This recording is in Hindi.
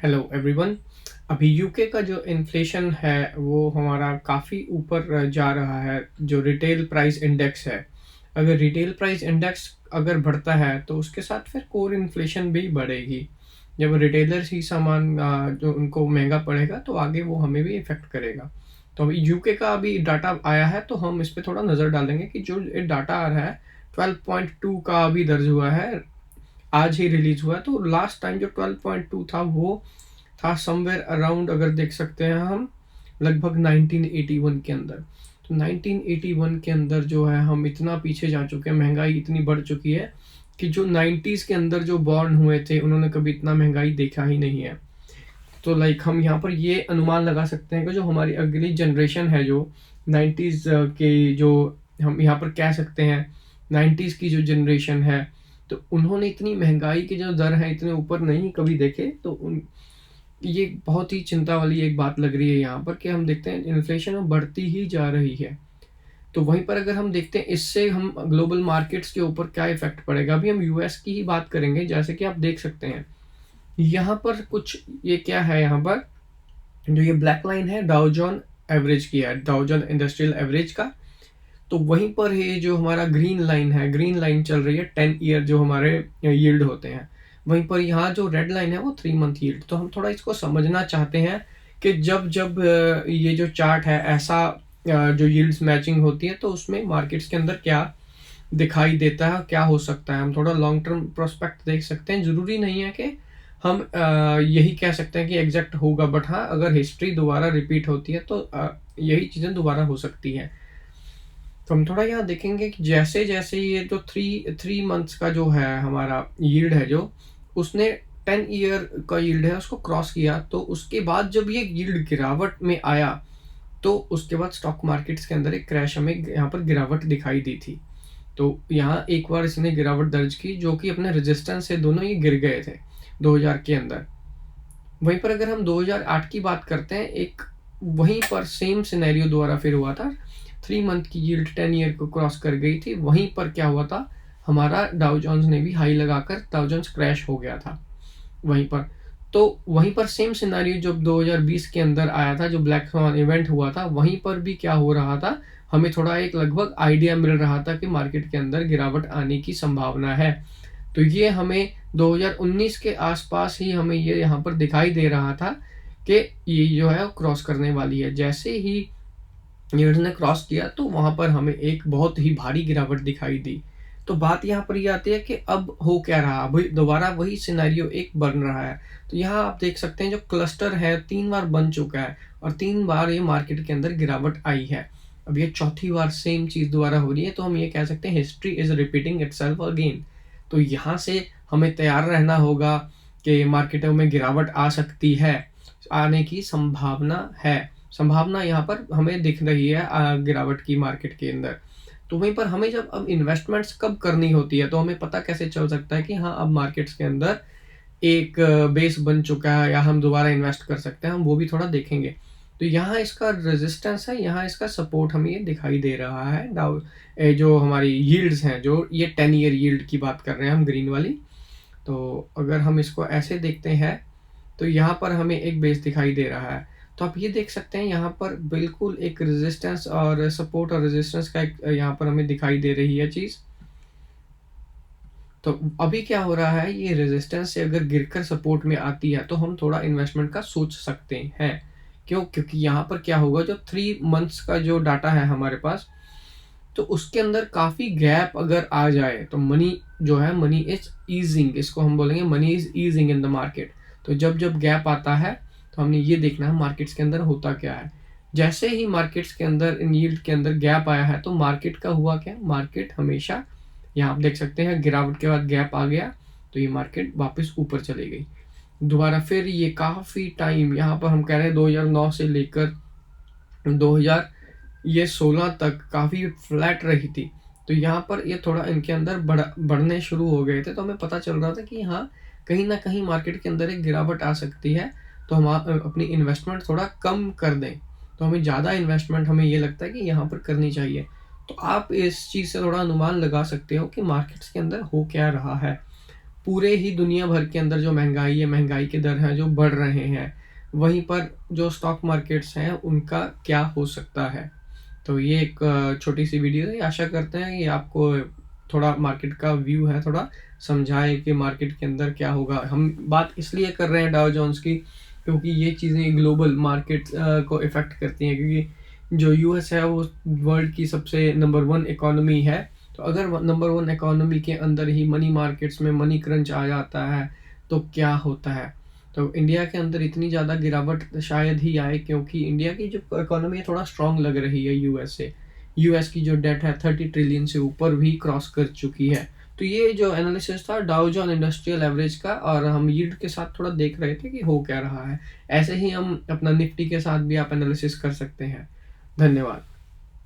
Hello everyone. अभी यूके का जो इन्फ्लेशन है वो हमारा काफ़ी ऊपर जा रहा है। जो रिटेल प्राइस इंडेक्स है, अगर रिटेल प्राइस इंडेक्स अगर बढ़ता है तो उसके साथ फिर कोर इन्फ्लेशन भी बढ़ेगी। जब रिटेलर्स ही सामान जो उनको महंगा पड़ेगा तो आगे वो हमें भी इफ़ेक्ट करेगा। तो अभी यूके का अभी डाटा आया है तो हम इस पे थोड़ा नज़र डालेंगे कि जो ये डाटा आ रहा है 12.2 का अभी दर्ज हुआ है। आज ही रिलीज़ हुआ है, तो लास्ट टाइम जो 12.2 था वो था समवेयर अराउंड, अगर देख सकते हैं हम, लगभग 1981 के अंदर। तो 1981 के अंदर जो है हम इतना पीछे जा चुके हैं, महँगाई इतनी बढ़ चुकी है कि जो 90s के अंदर जो बॉर्न हुए थे उन्होंने कभी इतना महँगाई देखा ही नहीं है। तो लाइक हम यहाँ पर ये अनुमान लगा सकते हैं कि जो हमारी अगली जनरेशन है, जो 90s के, जो हम यहाँ पर कह सकते हैं 90s की जो जनरेशन है, तो उन्होंने इतनी महँगाई के जो दर हैं इतने ऊपर नहीं कभी देखे। तो उन ये बहुत ही चिंता वाली एक बात लग रही है यहाँ पर कि हम देखते हैं इन्फ्लेशन अब बढ़ती ही जा रही है। तो वहीं पर अगर हम देखते हैं इससे हम ग्लोबल मार्केट्स के ऊपर क्या इफ़ेक्ट पड़ेगा। अभी हम यूएस की ही बात करेंगे, जैसे कि आप देख सकते हैं यहाँ पर कुछ, ये क्या है यहाँ पर, जो ये ब्लैक लाइन है डाउ जोन एवरेज की है, डाउ जोन इंडस्ट्रियल एवरेज का। तो वहीं पर ये जो हमारा ग्रीन लाइन है, ग्रीन लाइन चल रही है 10 ईयर जो हमारे यील्ड होते हैं। वहीं पर यहाँ जो रेड लाइन है वो 3 मंथ यील्ड। तो हम थोड़ा इसको समझना चाहते हैं कि जब जब ये जो चार्ट है ऐसा जो यील्ड्स मैचिंग होती है तो उसमें मार्केट्स के अंदर क्या दिखाई देता है, क्या हो सकता है। हम थोड़ा लॉन्ग टर्म प्रोस्पेक्ट देख सकते हैं। ज़रूरी नहीं है कि हम यही कह सकते हैं कि एग्जैक्ट होगा, बट हाँ, अगर हिस्ट्री दोबारा रिपीट होती है तो यही चीज़ें दोबारा हो सकती हैं। तो हम थोड़ा यहाँ देखेंगे कि जैसे-जैसे ये जो 3 मंथ्स का जो है हमारा यील्ड है, जो उसने 10 ईयर का यील्ड है उसको क्रॉस किया, तो उसके बाद जब ये यील्ड गिरावट में आया, तो उसके बाद स्टॉक मार्केट्स के अंदर एक क्रैश हमें यहाँ पर गिरावट दिखाई दी थी। तो यहाँ एक बार इसने गिरावट दर्ज की जो कि अपने रेजिस्टेंस से दोनों ही गिर गए थे 2000 के अंदर। वहीं पर अगर हम 2008 की बात करते हैं, एक वहीं पर सेम सिनेरियो दोबारा फिर हुआ था। 3 मंथ की यील्ड 10 ईयर को क्रॉस कर गई थी। वहीं पर क्या हुआ था, हमारा डाउ जोन्स ने भी हाई लगाकर डाउ जोन्स क्रैश हो गया था वहीं पर। तो वहीं पर सेम सिनेरियो जब 2020 के अंदर आया था, जो ब्लैक स्वान इवेंट हुआ था, वहीं पर भी क्या हो रहा था, हमें थोड़ा एक लगभग आइडिया मिल रहा था कि मार्केट के अंदर गिरावट आने की संभावना है। तो ये हमें 2019 के आसपास ही हमें ये यहाँ पर दिखाई दे रहा था कि ये जो है वो क्रॉस करने वाली है। जैसे ही यील्ड ने क्रॉस किया तो वहाँ पर हमें एक बहुत ही भारी गिरावट दिखाई दी। तो बात यहाँ पर ये आती है कि अब हो क्या रहा, अभी दोबारा वही सिनेरियो एक बन रहा है। तो यहाँ आप देख सकते हैं जो क्लस्टर है 3 बार बन चुका है और 3 बार ये मार्केट के अंदर गिरावट आई है। अब ये चौथी बार सेम चीज़ दोबारा हो रही है, तो हम ये कह सकते हैं history is repeating itself again. तो यहाँ से हमें तैयार रहना होगा कि मार्केटों में गिरावट आ सकती है, आने की संभावना है। संभावना यहाँ पर हमें दिख रही है गिरावट की मार्केट के अंदर। तो वहीं पर हमें जब अब इन्वेस्टमेंट्स कब करनी होती है, तो हमें पता कैसे चल सकता है कि हाँ, अब मार्केट्स के अंदर एक बेस बन चुका है या हम दोबारा इन्वेस्ट कर सकते हैं, हम वो भी थोड़ा देखेंगे। तो यहाँ इसका रेजिस्टेंस है, यहाँ इसका सपोर्ट हमें ये दिखाई दे रहा है। जो हमारी यील्ड्स हैं, जो ये 10 ईयर यील्ड की बात कर रहे हैं हम, ग्रीन वाली। तो अगर हम इसको ऐसे देखते हैं तो यहाँ पर हमें एक बेस दिखाई दे रहा है। तो आप ये देख सकते हैं यहाँ पर बिल्कुल एक रेजिस्टेंस और सपोर्ट और रेजिस्टेंस का एक यहाँ पर हमें दिखाई दे रही है चीज़। तो अभी क्या हो रहा है, ये रेजिस्टेंस से अगर गिरकर सपोर्ट में आती है तो हम थोड़ा इन्वेस्टमेंट का सोच सकते हैं। क्यों? क्योंकि यहाँ पर क्या होगा, जो 3 मंथ्स का जो डाटा है हमारे पास, तो उसके अंदर काफ़ी गैप अगर आ जाए तो मनी जो है, मनी इज़ ईज़िंग, इसको हम बोलेंगे money is easing in the market. तो जब गैप आता है तो हमने ये देखना है मार्केट्स के अंदर होता क्या है। जैसे ही मार्केट्स के अंदर इन यील्ड के अंदर गैप आया है तो मार्केट का हुआ क्या, मार्केट हमेशा, यहाँ आप देख सकते हैं गिरावट के बाद गैप आ गया तो ये मार्केट वापस ऊपर चली गई। दोबारा फिर ये काफ़ी टाइम, यहाँ पर हम कह रहे हैं 2009 से लेकर 2016 तक काफ़ी फ्लैट रही थी। तो यहाँ पर ये थोड़ा इनके अंदर बढ़ने शुरू हो गए थे, तो हमें पता चल रहा था कि हाँ, कहीं ना कहीं मार्केट के अंदर एक गिरावट आ सकती है। तो हम अपनी इन्वेस्टमेंट थोड़ा कम कर दें, तो हमें ज़्यादा इन्वेस्टमेंट हमें ये लगता है कि यहाँ पर करनी चाहिए। तो आप इस चीज़ से थोड़ा अनुमान लगा सकते हो कि मार्केट्स के अंदर हो क्या रहा है। पूरे ही दुनिया भर के अंदर जो महँगाई है, महँगाई के दर हैं जो बढ़ रहे हैं, वहीं पर जो स्टॉक मार्केट्स हैं उनका क्या हो सकता है? तो ये एक छोटी-सी वीडियो है, आशा करते हैं ये आपको थोड़ा मार्केट का व्यू है थोड़ा समझाए कि मार्केट के अंदर क्या होगा। हम बात इसलिए कर रहे हैं डाउ जोन्स की क्योंकि ये चीज़ें ग्लोबल मार्केट को इफ़ेक्ट करती हैं, क्योंकि जो यूएस है वो वर्ल्ड की सबसे नंबर 1 इकोनॉमी है। तो अगर नंबर 1 इकोनॉमी के अंदर ही मनी मार्केट्स में मनी क्रंच आ जाता है, तो क्या होता है? तो इंडिया के अंदर इतनी ज़्यादा गिरावट शायद ही आए क्योंकि इंडिया की जो इकोनॉमी है थोड़ा स्ट्रॉन्ग लग रही है यूएस से। यूएस की जो डेट है 30 ट्रिलियन से ऊपर भी क्रॉस कर चुकी है। तो ये जो एनालिसिस था डाउ जोन इंडस्ट्रियल एवरेज का, और हम यील्ड के साथ थोड़ा देख रहे थे कि हो क्या रहा है। ऐसे ही हम अपना निफ्टी के साथ भी आप एनालिसिस कर सकते हैं। धन्यवाद।